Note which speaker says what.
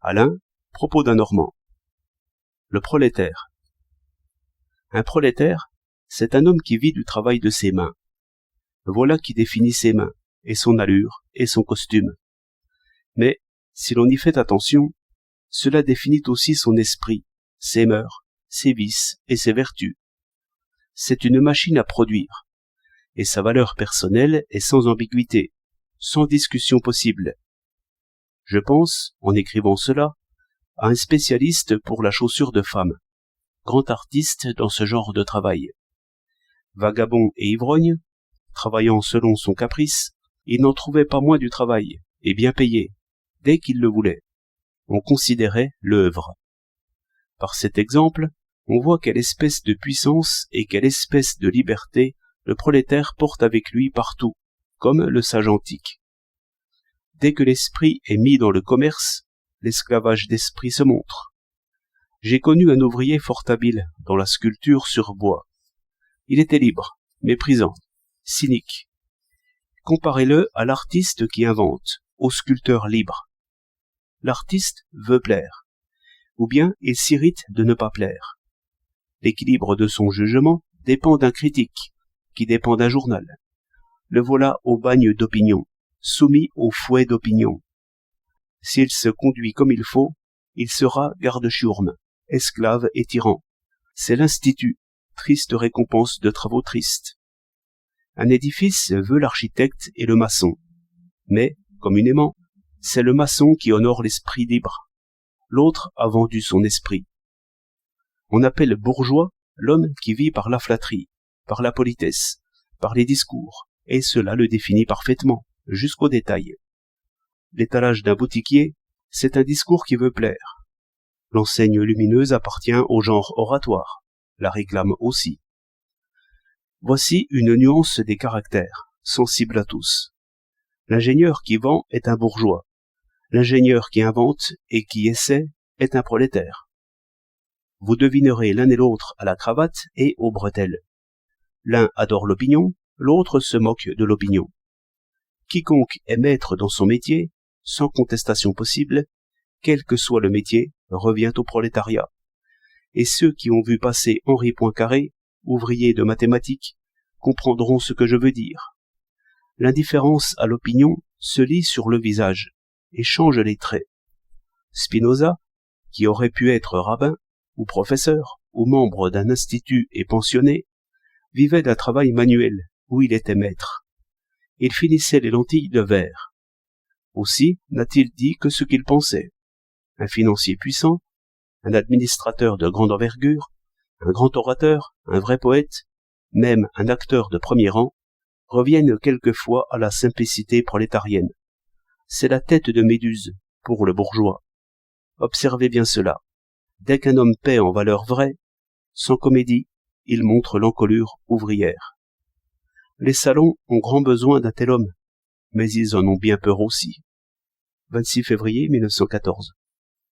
Speaker 1: Alain, propos d'un Normand. Le prolétaire. Un prolétaire, c'est un homme qui vit du travail de ses mains. Voilà qui définit ses mains, et son allure, et son costume. Mais, si l'on y fait attention, cela définit aussi son esprit, ses mœurs, ses vices et ses vertus. C'est une machine à produire, et sa valeur personnelle est sans ambiguïté, sans discussion possible. Je pense, en écrivant cela, à un spécialiste pour la chaussure de femme, grand artiste dans ce genre de travail. Vagabond et ivrogne, travaillant selon son caprice, il n'en trouvait pas moins du travail, et bien payé, dès qu'il le voulait. On considérait l'œuvre. Par cet exemple, on voit quelle espèce de puissance et quelle espèce de liberté le prolétaire porte avec lui partout, comme le sage antique. Dès que l'esprit est mis dans le commerce, l'esclavage d'esprit se montre. J'ai connu un ouvrier fort habile dans la sculpture sur bois. Il était libre, méprisant, cynique. Comparez-le à l'artiste qui invente, au sculpteur libre. L'artiste veut plaire, ou bien il s'irrite de ne pas plaire. L'équilibre de son jugement dépend d'un critique, qui dépend d'un journal. Le voilà au bagne d'opinion, soumis au fouet d'opinion. S'il se conduit comme il faut, il sera garde-chiourme, esclave et tyran. C'est l'institut, triste récompense de travaux tristes. Un édifice veut l'architecte et le maçon. Mais, communément, c'est le maçon qui honore l'esprit libre. L'autre a vendu son esprit. On appelle bourgeois l'homme qui vit par la flatterie, par la politesse, par les discours, et cela le définit parfaitement, jusqu'au détail. L'étalage d'un boutiquier, c'est un discours qui veut plaire. L'enseigne lumineuse appartient au genre oratoire, la réclame aussi. Voici une nuance des caractères, sensible à tous. L'ingénieur qui vend est un bourgeois. L'ingénieur qui invente et qui essaie est un prolétaire. Vous devinerez l'un et l'autre à la cravate et aux bretelles. L'un adore l'opinion, l'autre se moque de l'opinion. Quiconque est maître dans son métier, sans contestation possible, quel que soit le métier, revient au prolétariat. Et ceux qui ont vu passer Henri Poincaré, ouvrier de mathématiques, comprendront ce que je veux dire. L'indifférence à l'opinion se lit sur le visage et change les traits. Spinoza, qui aurait pu être rabbin, ou professeur, ou membre d'un institut et pensionné, vivait d'un travail manuel où il était maître. Il finissait les lentilles de verre. Aussi n'a-t-il dit que ce qu'il pensait. Un financier puissant, un administrateur de grande envergure, un grand orateur, un vrai poète, même un acteur de premier rang, reviennent quelquefois à la simplicité prolétarienne. C'est la tête de Méduse pour le bourgeois. Observez bien cela. Dès qu'un homme paie en valeur vraie, sans comédie, il montre l'encolure ouvrière. Les salons ont grand besoin d'un tel homme, mais ils en ont bien peur aussi. 26 février 1914.